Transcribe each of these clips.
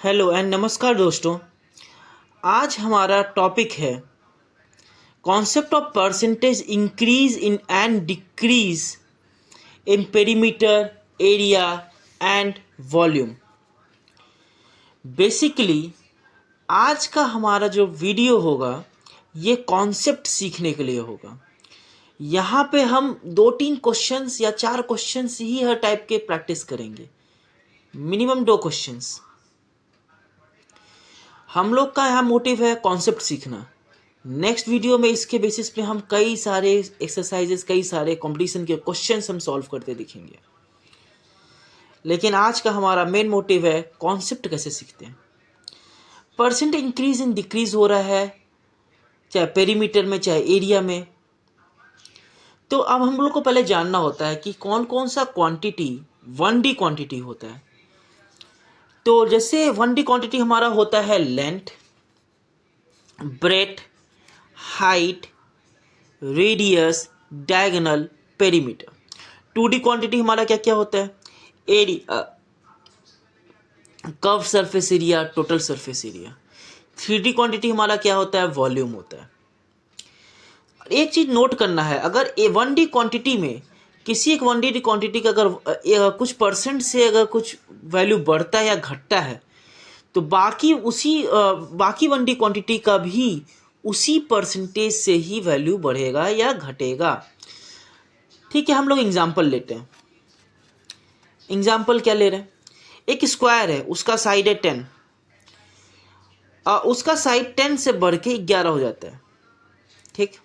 Hello and नमस्कार दोस्तों। आज हमारा टॉपिक है concept of percentage increase in and decrease in perimeter, area and volume. Basically आज का हमारा जो वीडियो होगा ये कॉन्सेप्ट सीखने के लिए होगा। यहाँ पे हम 2-3 क्वेश्चंस या 4 क्वेश्चंस ही हर टाइप के प्रैक्टिस करेंगे, मिनिमम 2 क्वेश्चंस। हम लोग का यहाँ मोटिव है कॉन्सेप्ट सीखना। नेक्स्ट वीडियो में इसके बेसिस पे हम कई सारे एक्सरसाइजेस, कई सारे कंपटीशन के क्वेश्चंस हम सॉल्व करते दिखेंगे। लेकिन आज का हमारा मेन मोटिव है कॉन्सेप्ट कैसे सीखते हैं। परसेंट इंक्रीज इन डिक्रीज हो रहा है, चाहे पेरीमीटर में चाहे एरिया में। तो अब हम लोग को पहले जानना होता है कि कौन कौन सा क्वांटिटी 1D क्वांटिटी होता है। तो जैसे 1D क्वांटिटी हमारा होता है length, breadth, height, radius, diagonal, perimeter. 2D quantity हमारा क्या क्या होता है? Area, curve surface area, total surface area. 3D quantity हमारा क्या होता है? वॉल्यूम होता है। एक चीज नोट करना है, अगर 1D क्वांटिटी में किसी एक 1D क्वांटिटी का अगर कुछ परसेंट से अगर कुछ वैल्यू बढ़ता है या घटता है तो बाकी 1D क्वांटिटी का भी उसी परसेंटेज से ही वैल्यू बढ़ेगा या घटेगा। ठीक है, हम लोग एग्जाम्पल लेते हैं। एग्जाम्पल क्या ले रहे हैं? एक स्क्वायर है, उसका साइड है 10, उसका साइड 10 से बढ़ के 11 हो जाता है। ठीक,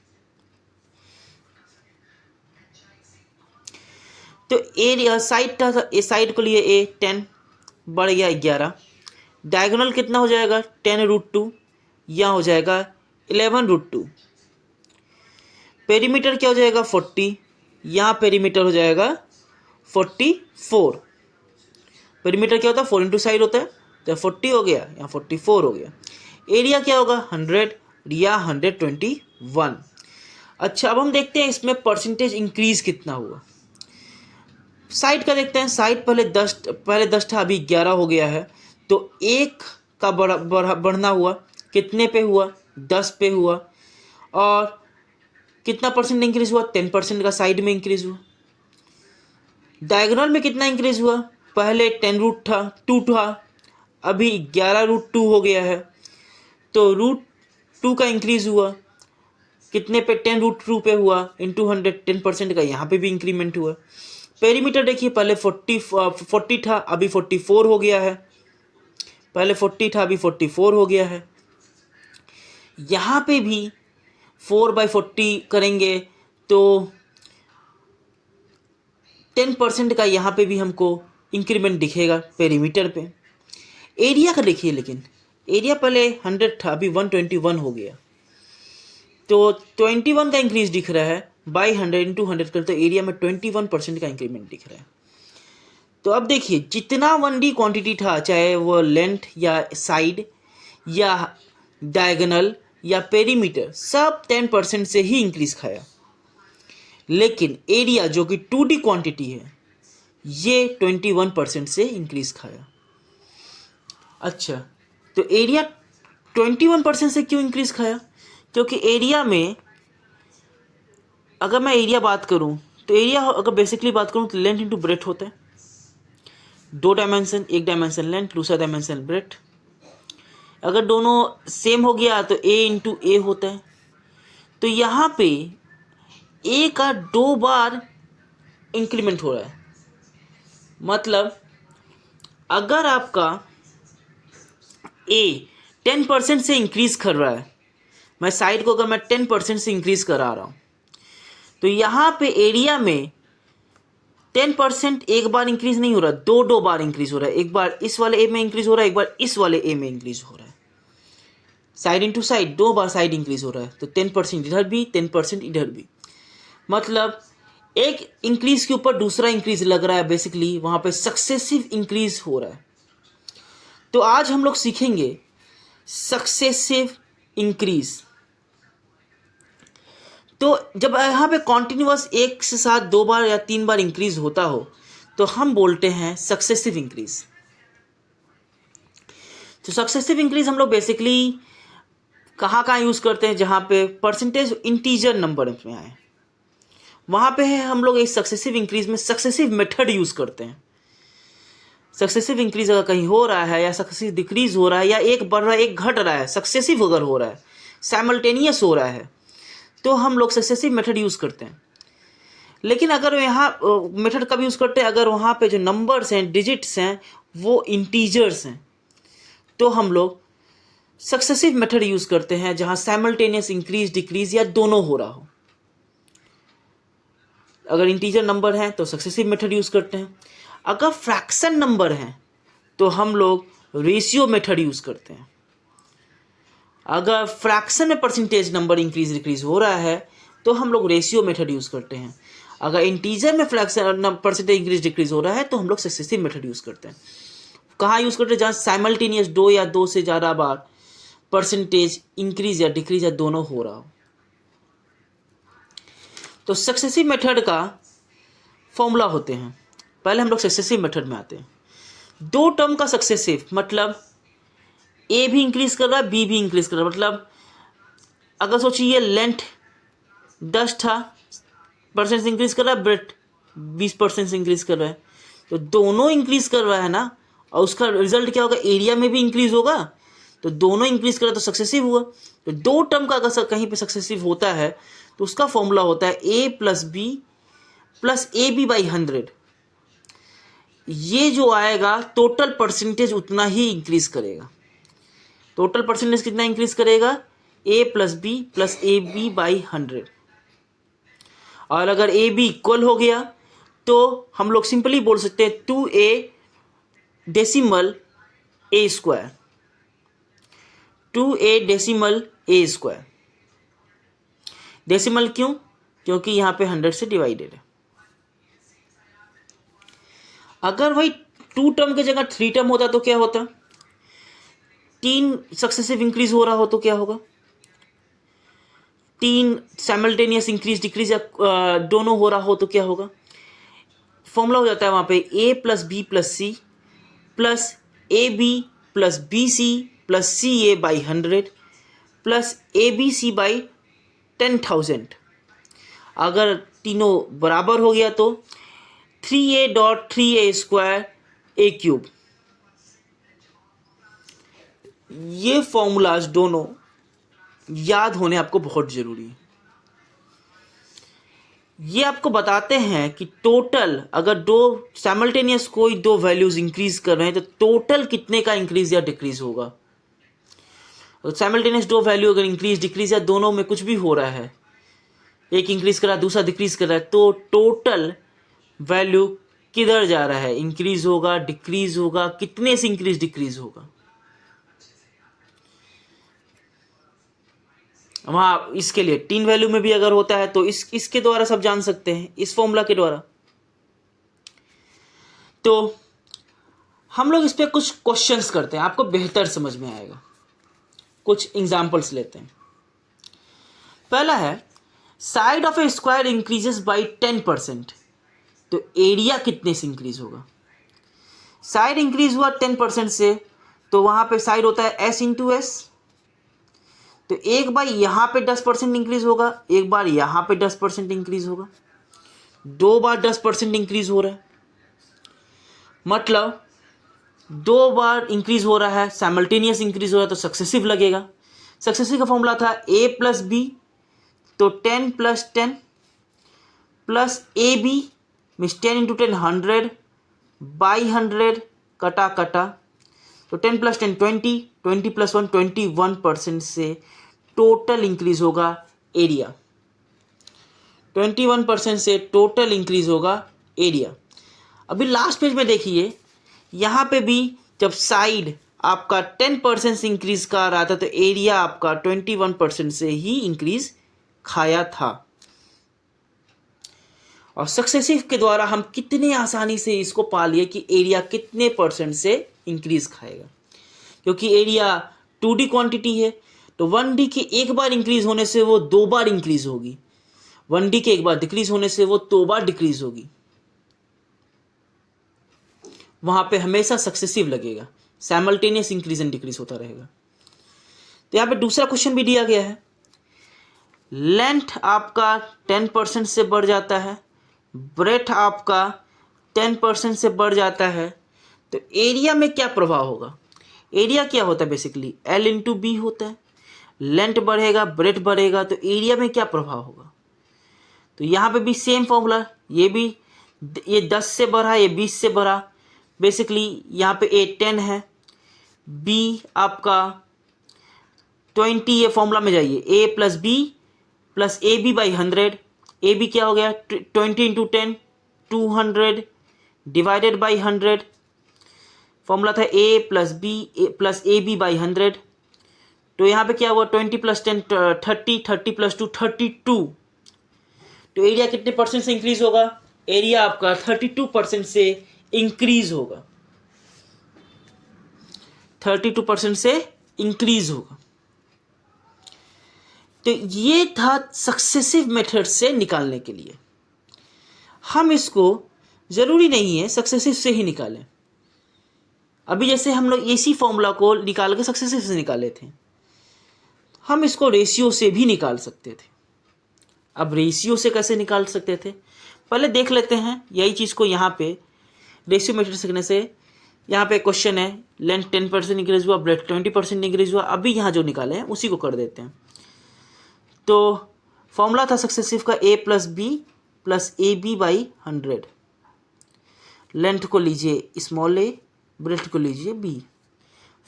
तो एरिया साइड था, साइड को लिए ए 10 बढ़ गया 11। डायगोनल कितना हो जाएगा? 10√2, यहाँ हो जाएगा 11√2। पेरीमीटर क्या हो जाएगा? 40, यहाँ पेरीमीटर हो जाएगा 44। पेरीमीटर क्या होता है? 4 इंटू साइड होता है, तो 40 हो गया, यहाँ 44 हो गया। एरिया क्या होगा? 100 या 121। अच्छा, अब हम देखते हैं इसमें परसेंटेज इंक्रीज कितना हुआ। साइड का देखते हैं। साइड पहले 10 था, अभी 11 हो गया है, तो एक का बढ़ना हुआ। कितने पे हुआ? 10 पे हुआ। और कितना परसेंट इंक्रीज हुआ? 10% का साइड में इंक्रीज हुआ। डायगोनल में कितना इंक्रीज हुआ? पहले 10√2 था, अभी 11√2 हो गया है, तो √2 का इंक्रीज हुआ। कितने पे? 10√2 पे हुआ, इंटू 100, 10% का यहाँ पे भी इंक्रीमेंट हुआ। पेरीमीटर देखिए, पहले 40 था, अभी 44 हो गया है। पहले 40 था, अभी 44 हो गया है। यहाँ पे भी 4/40 करेंगे तो 10% का यहाँ पे भी हमको इंक्रीमेंट दिखेगा पेरीमीटर पे। एरिया का देखिए, लेकिन एरिया पहले 100 था, अभी 121 हो गया, तो 21 का इंक्रीज दिख रहा है। बाई 100 इंटू 100 कर तो एरिया में 21% का इंक्रीमेंट दिख रहा है। तो अब देखिए, जितना 1D क्वांटिटी था, चाहे वो लेंथ या साइड या डायगोनल या पेरीमीटर, सब 10% से ही इंक्रीज खाया। लेकिन एरिया जो कि 2D क्वांटिटी है, ये 21% से इंक्रीज खाया। अच्छा, तो एरिया 21% से क्यों इंक्रीज खाया? क्योंकि एरिया में, अगर मैं एरिया बात करूं तो एरिया अगर बेसिकली बात करूं तो लेंथ इंटू ब्रेथ होता है। 2 डायमेंशन, एक डायमेंशन लेंथ, दूसरा डायमेंशन ब्रेथ। अगर दोनों सेम हो गया तो ए इंटू ए होता है। तो यहाँ पे ए का 2 बार इंक्रीमेंट हो रहा है। मतलब अगर आपका ए 10% से इंक्रीज कर रहा है, मैं साइड को अगर मैं 10% से इंक्रीज करा रहा हूँ, तो यहाँ पे एरिया में 10% एक बार इंक्रीज नहीं हो रहा, 2 बार इंक्रीज हो रहा है। एक बार इस वाले ए में इंक्रीज हो रहा है, एक बार इस वाले ए में इंक्रीज हो रहा है। साइड इंटू साइड 2 बार साइड इंक्रीज हो रहा है, तो 10% इधर भी, 10% इधर भी। मतलब एक इंक्रीज के ऊपर दूसरा इंक्रीज लग रहा है, बेसिकली वहां पे सक्सेसिव इंक्रीज हो रहा है। तो आज हम लोग सीखेंगे सक्सेसिव इंक्रीज। तो जब यहाँ पे कॉन्टिन्यूअस एक से साथ 2 बार या 3 बार इंक्रीज होता हो तो हम बोलते हैं सक्सेसिव इंक्रीज। तो सक्सेसिव इंक्रीज हम लोग बेसिकली कहाँ यूज़ करते हैं, जहाँ पे परसेंटेज इंटीजर नंबर में आए वहाँ पे है हम लोग इस सक्सेसिव इंक्रीज में सक्सेसिव मेथड यूज़ करते हैं। सक्सेसिव इंक्रीज अगर कहीं हो रहा है या सक्सेसिव डिक्रीज हो रहा है या एक बढ़ रहा है एक घट रहा है, सक्सेसिव अगर हो रहा है, साइमल्टेनियस हो रहा है, तो हम लोग सक्सेसिव मेथड यूज़ करते हैं। लेकिन अगर यहाँ मेथड कब यूज़ करते हैं, अगर वहाँ पे जो नंबर्स हैं, डिजिट्स हैं, वो इंटीजर्स हैं, तो हम लोग सक्सेसिव मेथड यूज़ करते हैं जहाँ साइमल्टेनियस इंक्रीज डिक्रीज या दोनों हो रहा हो। अगर इंटीजर नंबर है तो सक्सेसिव मेथड यूज़ करते हैं। अगर फ्रैक्शन नंबर है तो हम लोग रेशियो मेथड यूज़ करते हैं। अगर फ्रैक्शन में परसेंटेज नंबर इंक्रीज डिक्रीज हो रहा है तो हम लोग रेशियो मेथड यूज़ करते हैं। अगर इंटीजर में फ्रैक्शन परसेंटेज इंक्रीज डिक्रीज हो रहा है तो हम लोग सक्सेसिव मेथड यूज़ करते हैं। कहाँ यूज़ करते हैं, जहाँ साइमल्टेनियस दो या दो से ज़्यादा बार परसेंटेज इंक्रीज या डिक्रीज या दोनों हो रहा हो। तो सक्सेसिव मेथड का फॉर्मूला होते हैं। पहले हम लोग सक्सेसिव मेथड में आते हैं। दो टर्म का सक्सेसिव मतलब ए भी इंक्रीज कर रहा है, बी भी इंक्रीज कर रहा है। मतलब अगर सोचिए लेंथ 10 था, परसेंट इंक्रीज कर रहा है, ब्रेथ 20% इंक्रीज कर रहा है, तो दोनों इंक्रीज कर रहा है ना, और उसका रिजल्ट क्या होगा, एरिया में भी इंक्रीज होगा। तो दोनों इंक्रीज कर रहा है तो सक्सेसिव हुआ। तो दो टर्म का अगर कहीं पे सक्सेसिव होता है तो उसका फॉर्मूला होता है ए प्लस ए बी बाई 100। ये जो आएगा टोटल परसेंटेज उतना ही इंक्रीज करेगा। टोटल परसेंटेज कितना इंक्रीज करेगा, ए बी बाई 100। और अगर ए बी इक्वल हो गया तो हम लोग सिंपली बोल सकते हैं 2a डेसिमल ए स्क्वायर, 2a डेसिमल ए स्क्वायर। डेसिमल क्यों, क्योंकि यहाँ पे 100 से डिवाइडेड है। अगर भाई 2 टर्म की जगह 3 टर्म होता तो क्या होता, 3 सक्सेसिव इंक्रीज हो रहा हो तो क्या होगा, 3 साइमल्टेनियस इंक्रीज डिक्रीज या दोनों हो रहा हो तो क्या होगा। फॉर्मूला हो जाता है वहाँ पे a plus B plus c plus A b plus b c plus c a by 100 plus A b c by 10,000। अगर तीनों बराबर हो गया तो 3a.3a स्क्वायर ए क्यूब। ये फॉर्मूलाज दोनों याद होने आपको बहुत ज़रूरी है। ये आपको बताते हैं कि टोटल अगर दो साइमल्टेनियस कोई दो वैल्यूज इंक्रीज कर रहे हैं तो टोटल कितने का इंक्रीज या डिक्रीज होगा। साइमल्टेनियस दो वैल्यू अगर इंक्रीज डिक्रीज या दोनों में कुछ भी हो रहा है, एक इंक्रीज कर रहा है दूसरा डिक्रीज कर रहा है, तो टोटल वैल्यू किधर जा रहा है, इंक्रीज होगा डिक्रीज होगा, कितने से इंक्रीज डिक्रीज होगा। वहाँ इसके लिए 3 वैल्यू में भी अगर होता है तो इसके द्वारा सब जान सकते हैं, इस फॉर्मूला के द्वारा। तो हम लोग इस पे कुछ क्वेश्चंस करते हैं, आपको बेहतर समझ में आएगा। कुछ एग्जांपल्स लेते हैं। पहला है side of A square increases by 10%, तो एरिया कितने से इंक्रीज होगा। साइड इंक्रीज हुआ 10% से, तो वहां पे साइड होता है s इंटू एस। तो एक बार यहाँ पे 10% इंक्रीज होगा, एक बार यहाँ पे 10% इंक्रीज होगा, 2 बार 10% इंक्रीज हो रहा है, मतलब 2 बार इंक्रीज हो रहा है, साइमल्टेनियस इंक्रीज हो रहा है, तो सक्सेसिव लगेगा। सक्सेसिव का फॉर्मूला था a प्लस बी, तो 10 plus 10 plus A b means 10 into 10 100 by 100 कटा कटा, तो 10 प्लस 10 20, 20 प्लस 1 21% से टोटल इंक्रीज होगा एरिया। 21% से टोटल इंक्रीज होगा एरिया। अभी लास्ट पेज में देखिए, यहाँ पे भी जब साइड आपका 10% से इंक्रीज कर रहा था तो एरिया आपका 21% से ही इंक्रीज खाया था। और सक्सेसिव के द्वारा हम कितने आसानी से इसको पा लिए कि एरिया कितने परसेंट से इंक्रीज खाएगा, क्योंकि एरिया 2D क्वांटिटी है, तो 1D के एक बार इंक्रीज होने से वो 2 बार इंक्रीज होगी, 1D के एक बार डिक्रीज होने से वो 2 बार डिक्रीज होगी। वहां पे हमेशा सक्सेसिव लगेगा, सैमल्टेनियस इंक्रीज एंड डिक्रीज होता रहेगा। तो यहाँ पे दूसरा क्वेश्चन भी दिया गया है, लेंथ आपका 10% से बढ़ जाता है, ब्रेथ आपका 10% से बढ़ जाता है, तो एरिया में क्या प्रभाव होगा? एरिया क्या होता है? बेसिकली L इंटू बी होता है। लेंथ बढ़ेगा, ब्रेथ बढ़ेगा, तो एरिया में क्या प्रभाव होगा? तो यहाँ पे भी सेम फॉर्मूला, ये 10 से बढ़ा, ये 20 से बढ़ा। बेसिकली यहाँ पे A 10 है, B आपका 20, ये फॉर्मूला में जाइए, A plus B plus A B by 100। A B क्या हो गया? 20 इंटू 10 200 डिवाइडेड बाई 100। फॉर्मूला था A plus B plus A B by 100। तो यहाँ पे क्या हुआ? 20 प्लस 10 30, 30 प्लस 2 32। तो एरिया कितने परसेंट से इंक्रीज होगा? एरिया आपका 32% से इंक्रीज होगा, 32% से इंक्रीज होगा। तो ये था सक्सेसिव मेथड से निकालने के लिए। हम इसको ज़रूरी नहीं है सक्सेसिव से ही निकालें। अभी जैसे हम लोग इसी फॉर्मूला को निकाल के सक्सेसिव से निकाले थे, हम इसको रेशियो से भी निकाल सकते थे। अब रेशियो से कैसे निकाल सकते थे, पहले देख लेते हैं। यही चीज़ को यहाँ पे रेशियो मेथड सीखने से, यहाँ पे क्वेश्चन है लेंथ 10% इंक्रीज हुआ, ब्रेथ 20% इंक्रीज हुआ। अभी यहाँ जो निकाले हैं उसी को कर देते हैं। तो फॉर्मूला था सक्सेसिव का A plus B plus A B by 100। Length को लीजिए स्मॉल a, ब्रेथ को लीजिए b।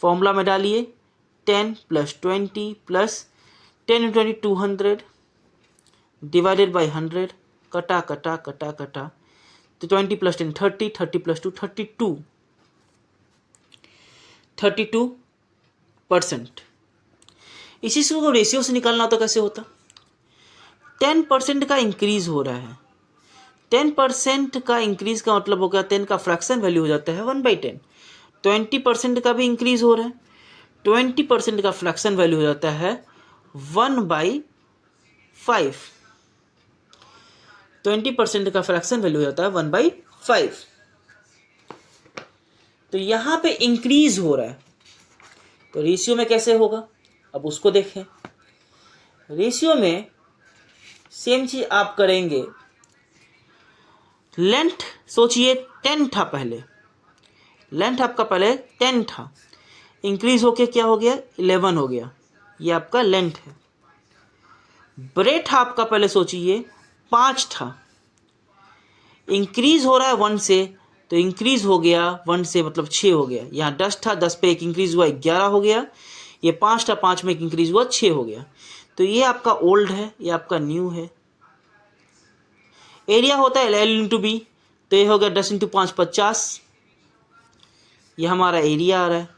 फॉर्मूला में डालिए 10 plus 20 plus 10 into 20 200 divided by 100। कटा कटा कटा कटा, तो 20 प्लस 10 30, 30 प्लस 2 32%। इसी से को रेशियो से निकालना होता, कैसे होता? 10% का इंक्रीज हो रहा है, 10% का इंक्रीज का मतलब हो गया 10 का फ्रैक्शन वैल्यू हो जाता है 1/10। 20% का भी इंक्रीज हो रहा है, 20% का फ्रैक्शन वैल्यू हो जाता है 1/5। 20% का फ्रैक्शन वैल्यू हो जाता है 1/5। तो यहाँ पे इंक्रीज हो रहा है, तो रेशियो में कैसे होगा? अब उसको देखें। रेशियो में सेम चीज आप करेंगे। लेंथ सोचिए 10 था पहले, लेंथ आपका पहले 10 था, इंक्रीज होके क्या हो गया? 11 हो गया। ये आपका लेंथ है। ब्रेथ आपका पहले सोचिए 5 था, इंक्रीज हो रहा है 1 से, तो इंक्रीज हो गया 1 से मतलब 6 हो गया। यहाँ 10 था, 10 पे एक इंक्रीज हुआ 11 हो गया। ये 5 था, 5 में एक इंक्रीज हुआ 6 हो गया। तो ये आपका ओल्ड है, ये आपका न्यू है। एरिया होता है L इंटू बी, तो ये हो गया 10 इंटू 5 50। ये हमारा एरिया आ रहा है।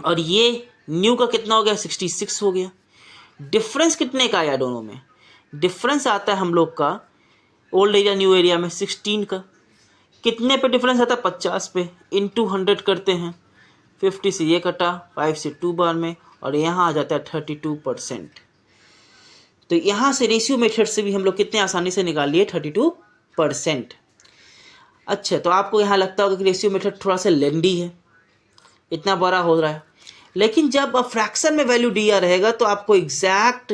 और ये न्यू का कितना हो गया? 66 हो गया। डिफरेंस कितने का आया दोनों में? डिफरेंस आता है हम लोग का ओल्ड एरिया न्यू एरिया में 16 का। कितने पे डिफरेंस आता है? 50 पे। इंटू 100 करते हैं, 50 से ये कटा, 5 से 2 बार में, और यहाँ आ जाता है 32%। तो यहाँ से रेशियो मेथड से भी हम लोग कितने आसानी से निकाल लिए? 32%। अच्छा, तो आपको यहाँ लगता होगा कि रेशियो मेथड थोड़ा सा लेंदी है, इतना बड़ा हो रहा है। लेकिन जब फ्रैक्शन में वैल्यू दिया रहेगा तो आपको एग्जैक्ट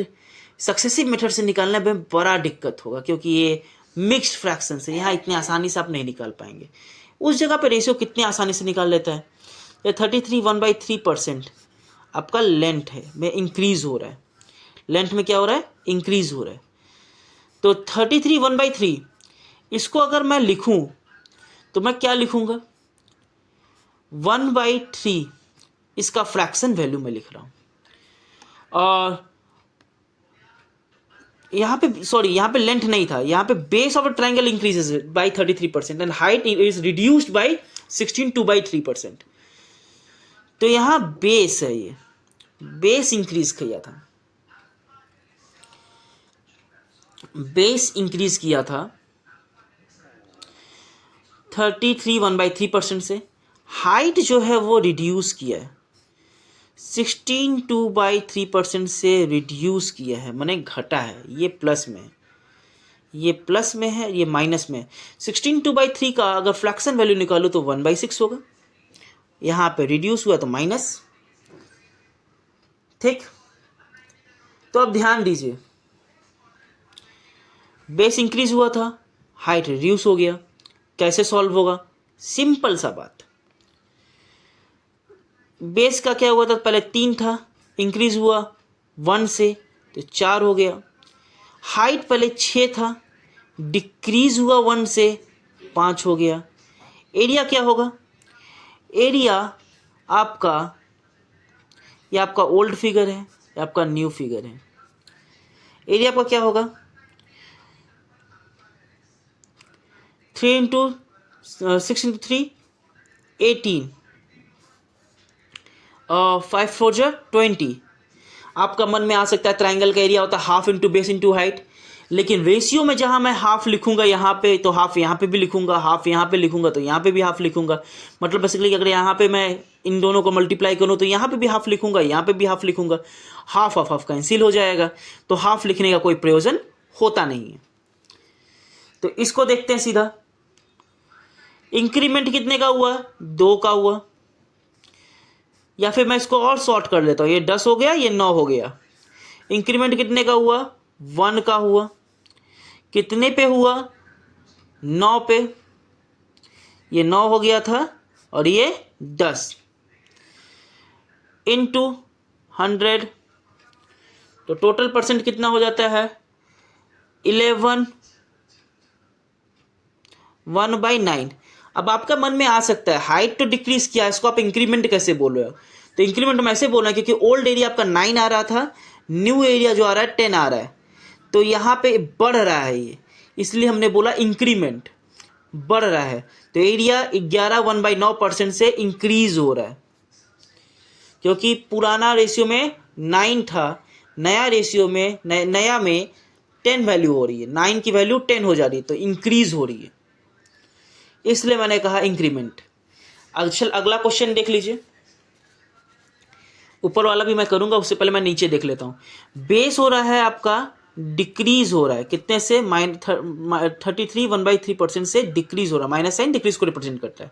सक्सेसिव मेथड से निकालने में बड़ा दिक्कत होगा, क्योंकि ये मिक्स्ड फ्रैक्शन से यहाँ इतनी आसानी से आप नहीं निकाल पाएंगे। उस जगह पे रेशियो कितनी आसानी से निकाल लेता है? ये 33 1/3% आपका लेंथ है, में इंक्रीज हो रहा है। लेंथ में क्या हो रहा है? इंक्रीज हो रहा है। तो 33 1/3, इसको अगर मैं लिखूं तो मैं क्या लिखूंगा? 1/3 इसका फ्रैक्शन वैल्यू में लिख रहा हूं। और यहाँ पे सॉरी, यहाँ पे लेंथ नहीं था, यहाँ पे base of a triangle increases by 33% and height is reduced by 16 2/3%। तो यहाँ बेस है, ये बेस इंक्रीज किया था, बेस इंक्रीज किया था 33 1/3% से। हाइट जो है वो रिड्यूस किया है 16 2/3% से रिड्यूस किया है, माने घटा है। ये प्लस में है, ये प्लस में है, ये माइनस में है। 16 2/3 का अगर फ्रैक्शन वैल्यू निकालो तो 1/6 होगा। यहाँ पे रिड्यूस हुआ तो माइनस। ठीक, तो अब ध्यान दीजिए, बेस इंक्रीज हुआ था, हाइट रिड्यूस हो गया, कैसे सॉल्व होगा? सिंपल सा बात, बेस का क्या हुआ था, पहले 3 था, इंक्रीज हुआ 1 से तो 4 हो गया। हाइट पहले 6 था, डिक्रीज हुआ 1 से 5 हो गया। एरिया क्या होगा? एरिया आपका, ये आपका ओल्ड फिगर है, ये आपका न्यू फिगर है। एरिया आपका क्या होगा? 3 इंटू 6 इंटू 3 18, 5 4 जा 20। आपका मन में आ सकता है ट्राइंगल का एरिया होता है half into base into height, लेकिन रेशियो में जहां मैं हाफ लिखूंगा यहाँ पे तो हाफ यहाँ पे भी लिखूंगा, हाफ यहाँ पे लिखूंगा तो यहाँ पे भी हाफ लिखूंगा। मतलब बेसिकली अगर यहाँ पे मैं इन दोनों को मल्टीप्लाई करूँ तो यहाँ पे भी हाफ लिखूंगा, यहाँ पे भी हाफ लिखूंगा, हाफ ऑफ हाफ कैंसिल हो जाएगा, तो हाफ लिखने का कोई प्रयोजन होता नहीं है। तो इसको देखते हैं सीधा, इंक्रीमेंट कितने का हुआ? 2 का हुआ। या फिर मैं इसको और शॉर्ट कर लेता हूँ, ये 10 हो गया, ये 9 हो गया। इंक्रीमेंट कितने का हुआ? 1 का हुआ। कितने पे हुआ? 9 पे। ये 9 हो गया था और ये 10 इंटू 100, तो टोटल परसेंट कितना हो जाता है? 11 1/9। अब आपका मन में आ सकता है हाइट तो डिक्रीज किया, इसको आप इंक्रीमेंट कैसे बोल रहे हो? तो इंक्रीमेंट हम ऐसे बोल रहे हैं क्योंकि ओल्ड एरिया आपका 9 आ रहा था, न्यू एरिया जो आ रहा है 10 आ रहा है, तो यहाँ पे बढ़ रहा है ये, इसलिए हमने बोला इंक्रीमेंट बढ़ रहा है। तो एरिया 11 1/9% से इंक्रीज हो रहा है, क्योंकि पुराना रेशियो में 9 था, नया रेशियो में नया में 10 वैल्यू हो रही है, 9 की वैल्यू 10 हो जा रही है, तो इंक्रीज हो रही है, इसलिए मैंने कहा इंक्रीमेंट। अच्छा, अगला क्वेश्चन देख लीजिए, ऊपर वाला भी मैं करूंगा, उससे पहले मैं नीचे देख लेता हूं। बेस हो रहा है आपका डिक्रीज हो रहा है, कितने से? 33 1/3% से डिक्रीज हो रहा है, माइनस साइन डिक्रीज को रिप्रेजेंट करता है।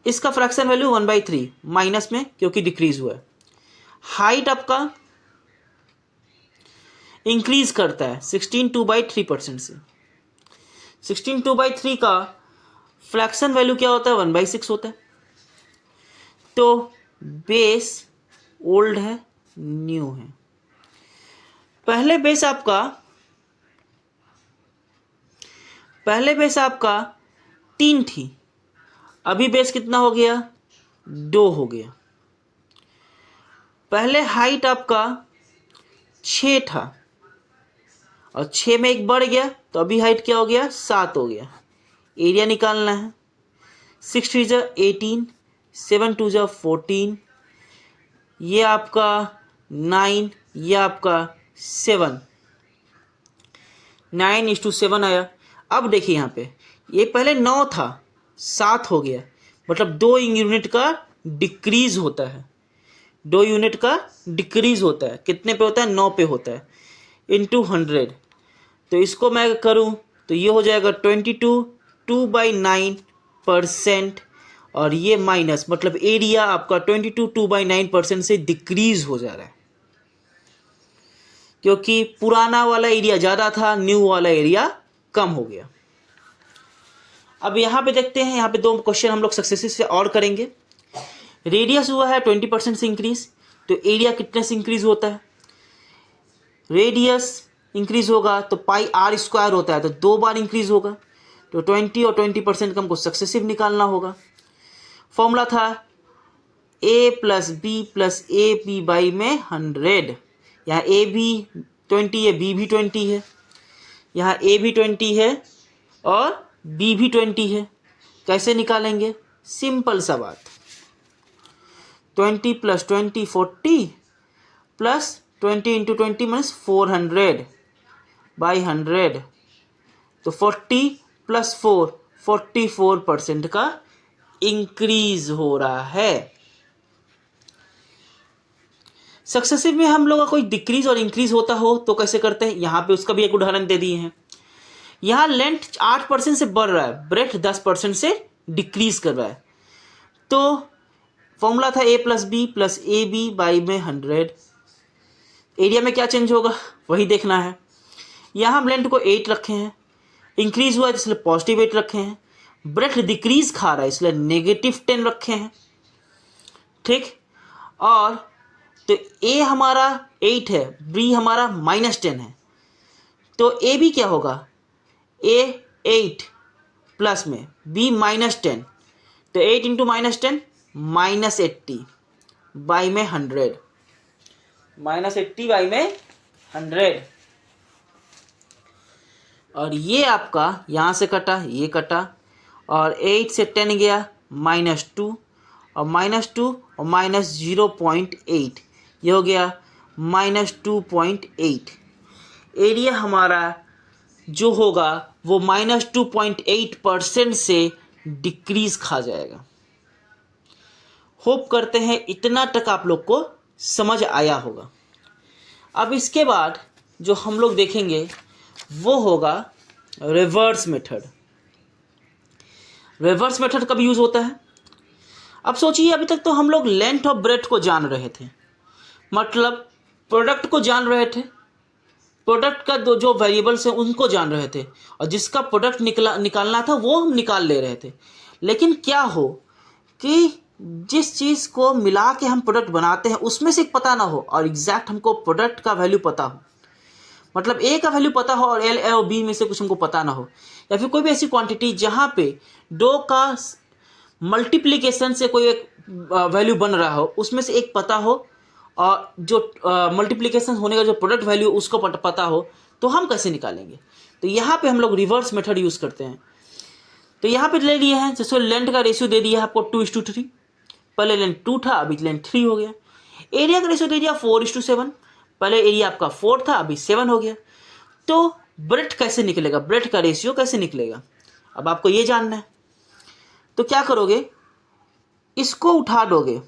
इसका फ्रैक्शन वैल्यू 1/3 माइनस में, क्योंकि डिक्रीज हुआ है। हाइट आपका इंक्रीज करता है 16 2/3% से। 16 2/3 का फ्रैक्शन वैल्यू क्या होता है? 1/6 होता है। तो बेस ओल्ड है, न्यू है। पहले बेस आपका 3 थी, अभी बेस कितना हो गया? 2 हो गया। पहले हाइट आपका 6 था और 6 में 1 बढ़ गया, तो अभी हाइट क्या हो गया? 7 हो गया। एरिया निकालना है, 6 3 जा 18, 7 2 जा 14, ये आपका 9, ये आपका 7, 9:7 आया। अब देखिए यहाँ पे, ये पहले 9 था, 7 हो गया, मतलब 2 यूनिट का डिक्रीज होता है, 2 यूनिट का डिक्रीज होता है। कितने पे होता है? 9 पे होता है, इंटू 100। तो इसको मैं करूँ तो ये हो जाएगा 22 2/9%, और ये माइनस, मतलब एरिया आपका 22 2/9% से डिक्रीज हो जा रहा है, क्योंकि पुराना वाला एरिया ज़्यादा था, न्यू वाला एरिया कम हो गया। अब यहाँ पे देखते हैं, यहाँ पे 2 क्वेश्चन हम लोग सक्सेसिव से और करेंगे। रेडियस हुआ है 20% से इंक्रीज, तो एरिया कितने से इंक्रीज होता है? रेडियस इंक्रीज होगा तो πr² होता है, तो 2 बार इंक्रीज होगा, तो 20 और 20% का हमको सक्सेसिव निकालना होगा। फॉर्मूला था a + b + ab/100। यहाँ a भी 20 है, b भी 20 है, यहाँ a भी 20 है और b भी 20 है। कैसे निकालेंगे? सिंपल सा बात, 20 + 20 40 प्लस 20 × 20 मीन्स 400/100, तो 40 + 4 44% का इंक्रीज हो रहा है। सक्सेसिव में हम लोग का कोई डिक्रीज और इंक्रीज होता हो तो कैसे करते हैं? यहाँ पे उसका भी एक उदाहरण दे दिए हैं। यहाँ लेंथ 8% से बढ़ रहा है, ब्रेथ 10% से डिक्रीज कर रहा है, तो फॉर्मूला था a+b+ab/100। एरिया में क्या चेंज होगा वही देखना है। यहाँ हम लेंथ को 8 रखे हैं, इंक्रीज हुआ है इसलिए पॉजिटिव 8 रखे हैं। ब्रेथ डिक्रीज खा रहा है इसलिए -10 रखे हैं, ठीक। और तो ए हमारा 8 है, बी हमारा -10 है, तो ए भी क्या होगा, ए 8 प्लस में बी -10, तो 8 इंटू -10 -80 बाई में 100, -80 बाई में 100। और ये आपका यहाँ से कटा, ये कटा, और 8 से 10 गया -2, और -2 और -0.8, ये हो गया -2.8। एरिया हमारा जो होगा वो -2.8% से डिक्रीज खा जाएगा। होप करते हैं इतना तक आप लोग को समझ आया होगा। अब इसके बाद जो हम लोग देखेंगे वो होगा रिवर्स मेथड। रिवर्स मेथड कब यूज़ होता है? अब सोचिए, अभी तक तो हम लोग लेंथ ऑफ ब्रेथ को जान रहे थे, मतलब प्रोडक्ट को जान रहे थे, प्रोडक्ट का जो वेरिएबल्स हैं उनको जान रहे थे, और जिसका प्रोडक्ट निकालना था वो हम निकाल ले रहे थे। लेकिन क्या हो कि जिस चीज़ को मिला के हम प्रोडक्ट बनाते हैं उसमें से पता ना हो और एग्जैक्ट हमको प्रोडक्ट का वैल्यू पता हो, मतलब ए का वैल्यू पता हो और एल और बी में से कुछ हमको पता ना हो, या फिर कोई भी ऐसी क्वांटिटी जहाँ पे दो का मल्टीप्लिकेशन से कोई एक वैल्यू बन रहा हो, उसमें से एक पता हो, और जो मल्टीप्लिकेशन होने का जो प्रोडक्ट वैल्यू उसको पता हो, तो हम कैसे निकालेंगे? तो यहाँ पे हम लोग रिवर्स मेथड यूज़ करते हैं। तो यहाँ पे ले लिए हैं, जैसे लेंथ का रेशियो दे दिया है आपको 2:3, पहले लेंथ 2 था अभी लेंथ 3 हो गया। एरिया का रेशियो दे दिया 4:7, पहले एरिया आपका 4 था अभी 7 हो गया। तो ब्रेथ कैसे निकलेगा, ब्रेथ का रेशियो कैसे निकलेगा, अब आपको ये जानना है। तो क्या करोगे, इसको उठा दोगे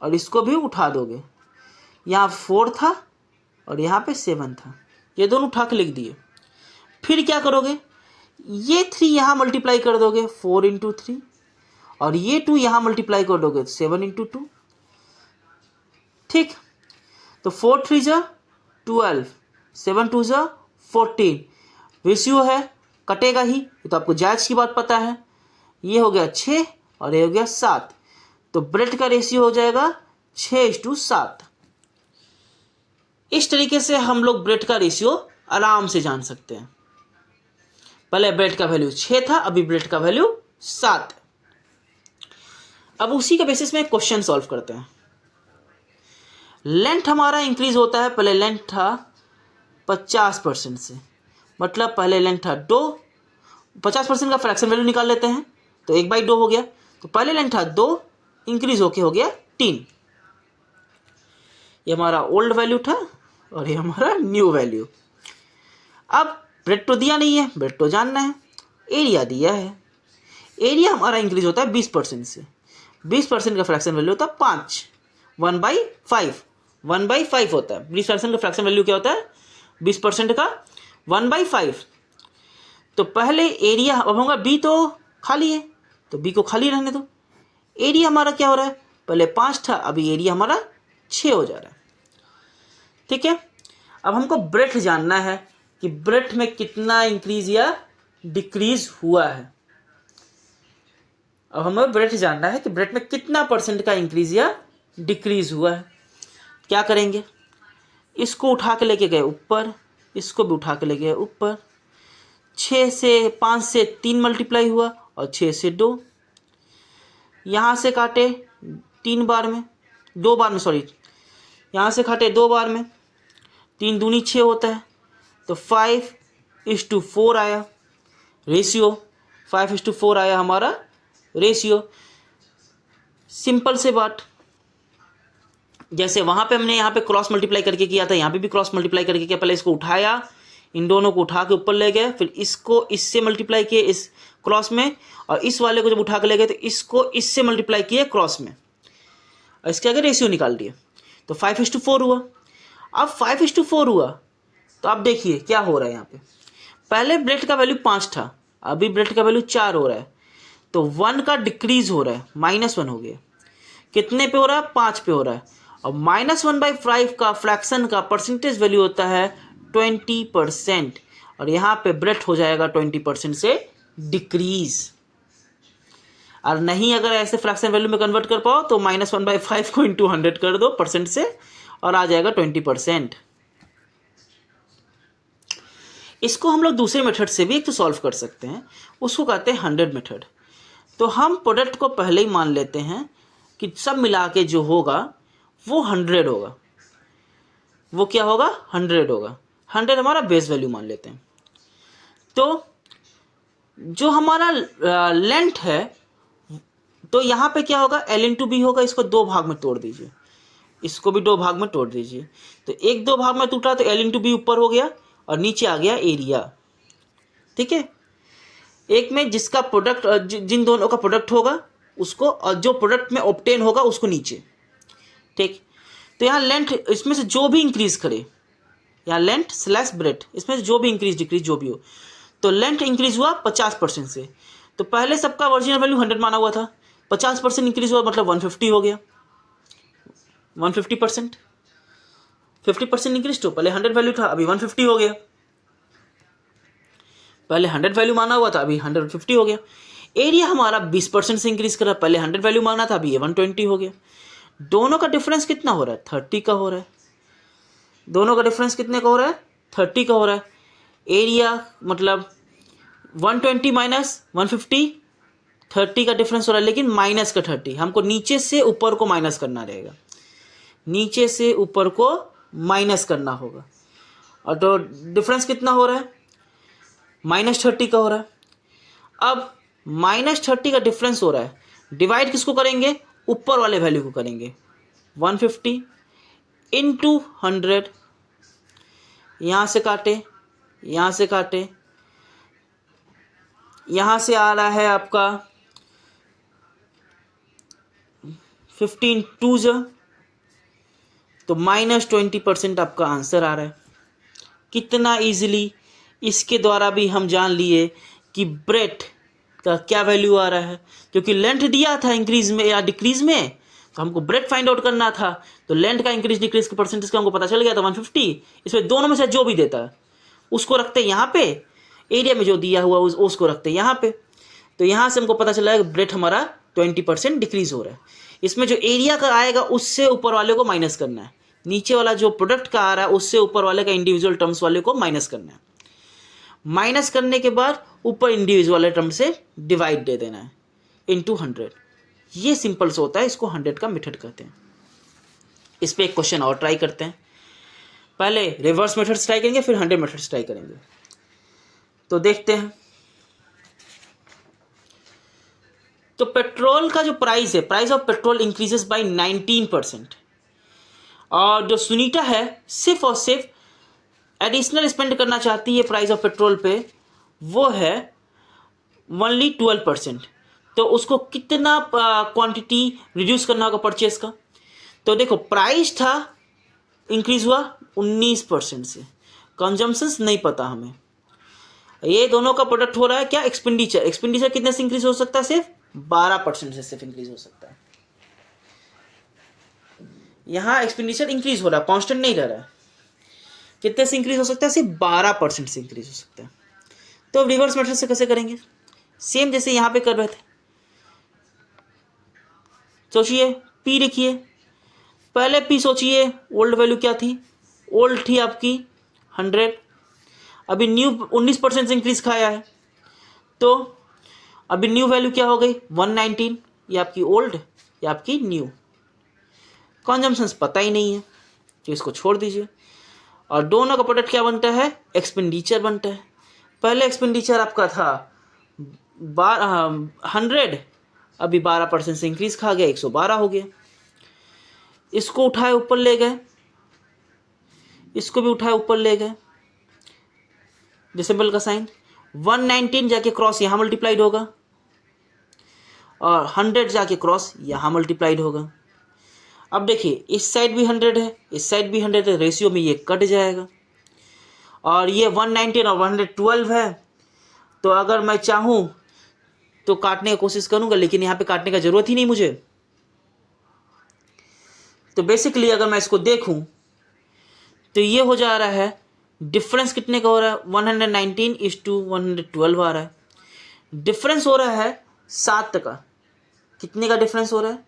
और इसको भी उठा दोगे। यहाँ 4 था और यहाँ पे 7 था, ये दोनों उठा के लिख दिए। फिर क्या करोगे, ये 3 यहाँ मल्टीप्लाई कर दोगे 4 × 3, और ये 2 यहाँ मल्टीप्लाई कर दोगे 7 × 2, ठीक। तो 4 3 जा 12, 7 2 जा 14, रेशियो है कटेगा ही, ये तो आपको जायज़ की बात पता है। ये हो गया 6 और ये हो गया 7, तो ब्रेथ का रेशियो हो जाएगा 6:7। इस तरीके से हम लोग ब्रेथ का रेशियो आराम से जान सकते हैं। पहले ब्रेथ का वैल्यू 6 था, अभी ब्रेथ का वैल्यू 7। अब उसी के बेसिस में क्वेश्चन सॉल्व करते हैं। लेंथ हमारा इंक्रीज होता है, पहले लेंथ था 50% से, मतलब पहले लेंथ था 2, 50% का फ्रैक्शन वैल्यू निकाल लेते हैं, तो 1/2 हो गया। तो पहले लेंथ था 2, इंक्रीज होके हो गया 3। ये हमारा ओल्ड वैल्यू था और ये हमारा न्यू वैल्यू। अब ब्रेथ तो दिया नहीं है, ब्रेथ तो जानना है। एरिया दिया है, एरिया हमारा इंक्रीज होता है 20% से, 20% का फ्रैक्शन वैल्यू होता है 5, 1/5, 1/5 होता है। 20% का फ्रैक्शन वैल्यू क्या होता है, 20% का 1/5। तो पहले एरिया, अब होगा बी तो खाली है तो बी को खाली रहने दो। एरिया हमारा क्या हो रहा है, पहले 5 था अभी एरिया हमारा 6 हो जा रहा है, ठीक है। अब हमको ब्रेथ जानना है कि ब्रेथ में कितना इंक्रीज या डिक्रीज हुआ है। अब हमें ब्रेथ जानना है कि ब्रेथ में कितना % का इंक्रीज या डिक्रीज हुआ है। क्या करेंगे, इसको उठा के लेके गए ऊपर, इसको भी उठा के ले गए ऊपर। 5 से 3 मल्टीप्लाई हुआ और 6 से 2, यहाँ से काटे 2 बार में, यहाँ से काटे 2 बार में, 3 दूनी 6 होता है, तो 5:4 आया रेशियो, 5:4 आया हमारा रेशियो। सिंपल से बात, जैसे वहाँ पे हमने यहाँ पे क्रॉस मल्टीप्लाई करके किया था, यहाँ पे भी क्रॉस मल्टीप्लाई करके किया। पहले इसको उठाया, इन दोनों को उठा के ऊपर ले गए, फिर इसको इससे मल्टीप्लाई किए इस क्रॉस में, और इस वाले को जब उठा के ले गए तो इसको इससे मल्टीप्लाई किए क्रॉस में, और इसके आगे रेशियो निकाल दिए, तो 5:4 हुआ। अब 5:4 हुआ तो आप देखिए क्या हो रहा है यहाँ पे। पहले ब्रेथ का वैल्यू 5 था, अभी ब्रेथ का वैल्यू 4 हो रहा है, तो 1 का डिक्रीज हो रहा है, -1 हो गया। कितने पे हो रहा है? 5 पे हो रहा है। और -1/5 का फ्रैक्शन का परसेंटेज वैल्यू होता है 20%, और यहाँ पे ब्रेथ हो जाएगा 20% से डिक्रीज। और नहीं अगर ऐसे फ्रैक्शन वैल्यू में कन्वर्ट कर पाओ तो -1/5 को इंटू 100 कर दो परसेंट से, और आ जाएगा 20%। इसको हम लोग दूसरे मेथड से भी एक तो सॉल्व कर सकते हैं, उसको कहते हैं 100 मेथड। तो हम प्रोडक्ट को पहले ही मान लेते हैं कि सब मिला के जो होगा वो 100 होगा। वो क्या होगा? 100 होगा। 100 हमारा बेस वैल्यू मान लेते हैं। तो जो हमारा लेंथ है, तो यहाँ पे क्या होगा? L इंटू बी होगा। इसको 2 भाग में तोड़ दीजिए, इसको भी 2 भाग में तोड़ दीजिए। तो 1-2 भाग में टूटा तो L इंटू बी ऊपर हो गया और नीचे आ गया एरिया। ठीक है, एक में जिसका प्रोडक्ट जिन दोनों का प्रोडक्ट होगा उसको, और जो प्रोडक्ट में ऑब्टेन होगा उसको नीचे। ठीक, तो यहाँ लेंथ इसमें से जो भी इंक्रीज करे, यहाँ लेंथ स्लैश ब्रेथ, इसमें से जो भी इंक्रीज डिक्रीज जो भी हो, तो लेंथ इंक्रीज हुआ 50% से। तो पहले सबका ओरिजिनल वैल्यू 100 माना हुआ था, 50% इंक्रीज हुआ मतलब 150 हो गया। 150%, 50% इंक्रीज। तो पहले 100 वैल्यू था, अभी 150 हो गया। पहले 100 वैल्यू माना हुआ था, अभी 150 हो गया। एरिया हमारा 20% से इंक्रीज करा, पहले 100 वैल्यू माना था, अभी ये 120 हो गया। दोनों का डिफरेंस कितना हो रहा है? 30 का हो रहा है। दोनों का डिफरेंस कितने का हो रहा है? 30 का हो रहा है। एरिया मतलब 120 माइनस 150, 30 का डिफरेंस हो रहा है, लेकिन माइनस का 30। हमको नीचे से ऊपर को माइनस करना रहेगा, नीचे से ऊपर को माइनस करना होगा। और तो डिफरेंस कितना हो रहा है? -30 का हो रहा है। अब -30 का डिफरेंस हो रहा है, डिवाइड किसको करेंगे? ऊपर वाले वैल्यू को करेंगे। 150 इंटू 100, यहाँ से काटे, यहाँ से काटे, यहाँ से आ रहा है आपका 15 2 तो -20% आपका आंसर आ रहा है। कितना इजीली इसके द्वारा भी हम जान लिए कि ब्रेथ का क्या वैल्यू आ रहा है, क्योंकि लेंथ दिया था इंक्रीज में या डिक्रीज में, तो हमको ब्रेथ फाइंड आउट करना था। तो लेंथ का इंक्रीज डिक्रीज के परसेंटेज का हमको पता चल गया था 150। इसमें दोनों में से जो भी देता है उसको रखते हैं यहाँ पे, एरिया में जो दिया हुआ उसको रखते हैं यहाँ पे। तो यहाँ से हमको पता चला है कि ब्रेथ हमारा 20% डिक्रीज हो रहा है। इसमें जो एरिया का आएगा उससे ऊपर वाले को माइनस करना है, नीचे वाला जो प्रोडक्ट का आ रहा है उससे ऊपर वाले का इंडिविजुअल टर्म्स वाले को माइनस करना है। माइनस करने के बाद ऊपर इंडिविजुअल वाले टर्म से डिवाइड दे देना है इंटू 100। ये सिंपल से होता है, इसको 100 का मेथड कहते हैं। इस पर एक क्वेश्चन और ट्राई करते हैं। पहले रिवर्स मेथड्स ट्राई करेंगे, फिर 100 मेथड्स ट्राई करेंगे। तो देखते हैं। तो पेट्रोल का जो प्राइस है, price of petrol increases by 19%, और जो सुनीता है सिर्फ और सिर्फ एडिशनल स्पेंड करना चाहती है प्राइस ऑफ पेट्रोल पे, वो है ओनली 12%। तो उसको कितना क्वांटिटी रिड्यूस करना होगा परचेस का? तो देखो, प्राइस था इंक्रीज हुआ 19% से, कंजम्पशंस नहीं पता हमें। ये दोनों का प्रोडक्ट हो रहा है क्या? एक्सपेंडिचर। एक्सपेंडिचर कितने से इंक्रीज हो सकता है? सिर्फ 12% से सिर्फ इंक्रीज हो सकता है। यहाँ एक्सपेंडिचर इंक्रीज हो रहा है, कांस्टेंट नहीं रह रहा है। कितने से इंक्रीज हो सकता है? सिर्फ 12% से इंक्रीज हो सकता है। तो अब रिवर्स मेथड से कैसे करेंगे? सेम जैसे यहाँ पे कर रहे थे। सोचिए, पी लिखिए, पहले पी सोचिए, ओल्ड वैल्यू क्या थी? ओल्ड थी आपकी 100, अभी न्यू 19% से इंक्रीज खाया है, तो अभी न्यू वैल्यू क्या हो गई? 119। ये आपकी ओल्ड, ये आपकी न्यू। कंजम्पशंस पता ही नहीं है, तो इसको छोड़ दीजिए। और दोनों का प्रोडक्ट क्या बनता है? एक्सपेंडिचर बनता है। पहले एक्सपेंडिचर आपका था 100, अभी 12% से इंक्रीज खा गया, 112 हो गया। इसको उठाए ऊपर ले गए, इसको भी उठाए ऊपर ले गए, डिसिबल का साइन। 119 जाके क्रॉस यहाँ मल्टीप्लाइड होगा, और 100 जाके क्रॉस यहाँ मल्टीप्लाइड होगा। अब देखिए, इस साइड भी 100 है, इस साइड भी 100 है, रेशियो में ये कट जाएगा। और ये 119 और 112 है, तो अगर मैं चाहूँ तो काटने की कोशिश करूंगा, लेकिन यहाँ पे काटने का ज़रूरत ही नहीं मुझे। तो बेसिकली अगर मैं इसको देखूं तो ये हो जा रहा है, डिफरेंस कितने का हो रहा है, 119:112 आ रहा है। डिफरेंस हो रहा है 7 का। कितने का डिफरेंस हो रहा है?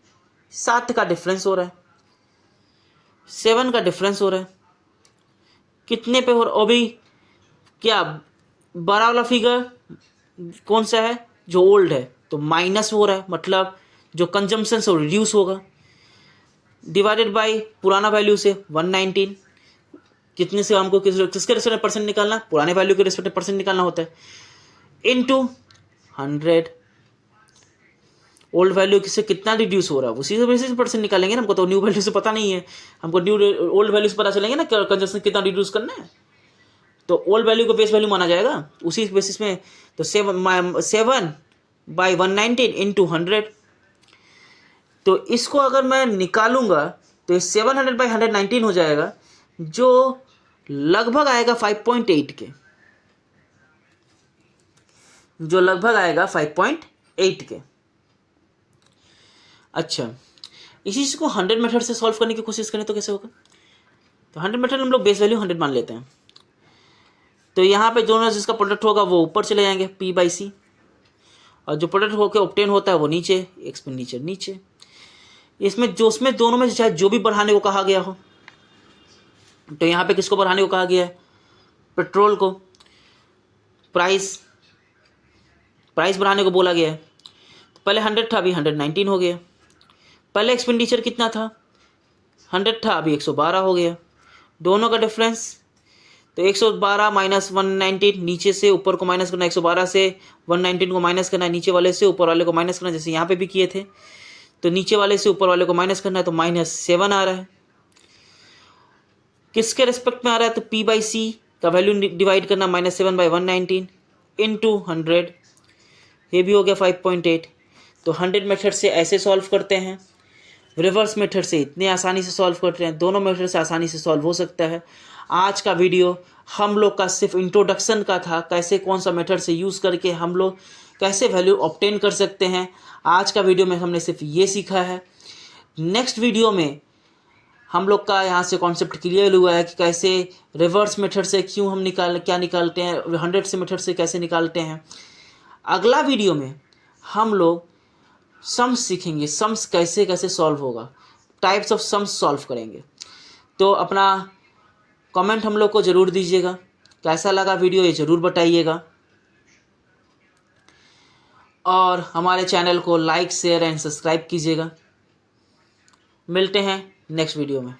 7 का डिफरेंस हो रहा है। 7 का डिफरेंस हो रहा है। कितने पे हो रहा है? अभी क्या बड़ा वाला फिगर कौन सा है? जो ओल्ड है, तो माइनस हो रहा है, मतलब जो कंजम्पशन से रिड्यूस होगा, डिवाइडेड बाय पुराना वैल्यू से 119। कितने से हमको किसके रिस्पेक्ट परसेंट निकालना? पुराने वैल्यू के रिस्पेक्ट परसेंट निकालना होता है, इनटू 100। ओल्ड वैल्यू से कितना रिड्यूस हो रहा है उसी से बेसिस परसेंट निकालेंगे ना। हमको तो न्यू वैल्यू से पता नहीं है, हमको न्यू ओल्ड वैल्यू से पता चलेंगे ना कंजम्पशन कितना रिड्यूस करना है। तो ओल्ड वैल्यू को बेस वैल्यू माना जाएगा उसी बेसिस में। तो 7/119 इंटू 100। तो इसको अगर मैं निकालूंगा तो ये 700/119 हो जाएगा, जो लगभग आएगा 5.8 के, जो लगभग आएगा 5.8 के। अच्छा, इसी चीज़ को 100 मेथड से सॉल्व करने की कोशिश करें तो कैसे होगा? तो 100 मेथड हम लोग बेस वैल्यू 100 मान लेते हैं। तो यहाँ पे दोनों जिसका प्रोडक्ट होगा वो ऊपर चले जाएंगे P/C, और जो प्रोडक्ट होकर ऑब्टेन होता है वो नीचे, एक्सपेंडिचर नीचे। इसमें दोनों में चाहे जो भी बढ़ाने को कहा गया हो, तो यहाँ पे किसको बढ़ाने को कहा गया है? पेट्रोल को। प्राइस बढ़ाने को बोला गया है। तो पहले 100 था, अभी 119 हो गया। पहले एक्सपेंडिचर कितना था? 100 था, अभी 112 हो गया। दोनों का डिफरेंस, तो 112 माइनस 119, नीचे से ऊपर को माइनस करना, 112 से 119 को माइनस करना है, नीचे वाले से ऊपर वाले को माइनस करना, जैसे यहाँ पे भी किए थे। तो नीचे वाले से ऊपर वाले को माइनस करना है, तो -7 आ रहा है। किसके रिस्पेक्ट में आ रहा है? तो P/C का वैल्यू डिवाइड करना, -7/119 इंटू 100, ये भी हो गया 5.8। तो 100 मेथड से ऐसे सॉल्व करते हैं, रिवर्स मेथड से इतने आसानी से सॉल्व करते हैं, दोनों मेथड से आसानी से सॉल्व हो सकता है। आज का वीडियो हम लोग का सिर्फ इंट्रोडक्शन का था, कैसे कौन सा मेथड से यूज़ करके हम लोग कैसे वैल्यू ऑब्टेन कर सकते हैं। आज का वीडियो में हमने सिर्फ ये सीखा है। नेक्स्ट वीडियो में हम लोग का यहाँ से कॉन्सेप्ट क्लियर हुआ है कि कैसे रिवर्स मेथड से क्यों हम क्या निकालते हैं, 100 से मेथड से कैसे निकालते हैं। अगला वीडियो में हम लोग सम्स सीखेंगे, सम्स कैसे कैसे सॉल्व होगा, टाइप्स ऑफ सम्स सॉल्व करेंगे। तो अपना कमेंट हम लोग को ज़रूर दीजिएगा, कैसा लगा वीडियो ये ज़रूर बताइएगा, और हमारे चैनल को लाइक शेयर एंड सब्सक्राइब कीजिएगा। मिलते हैं नेक्स्ट वीडियो में।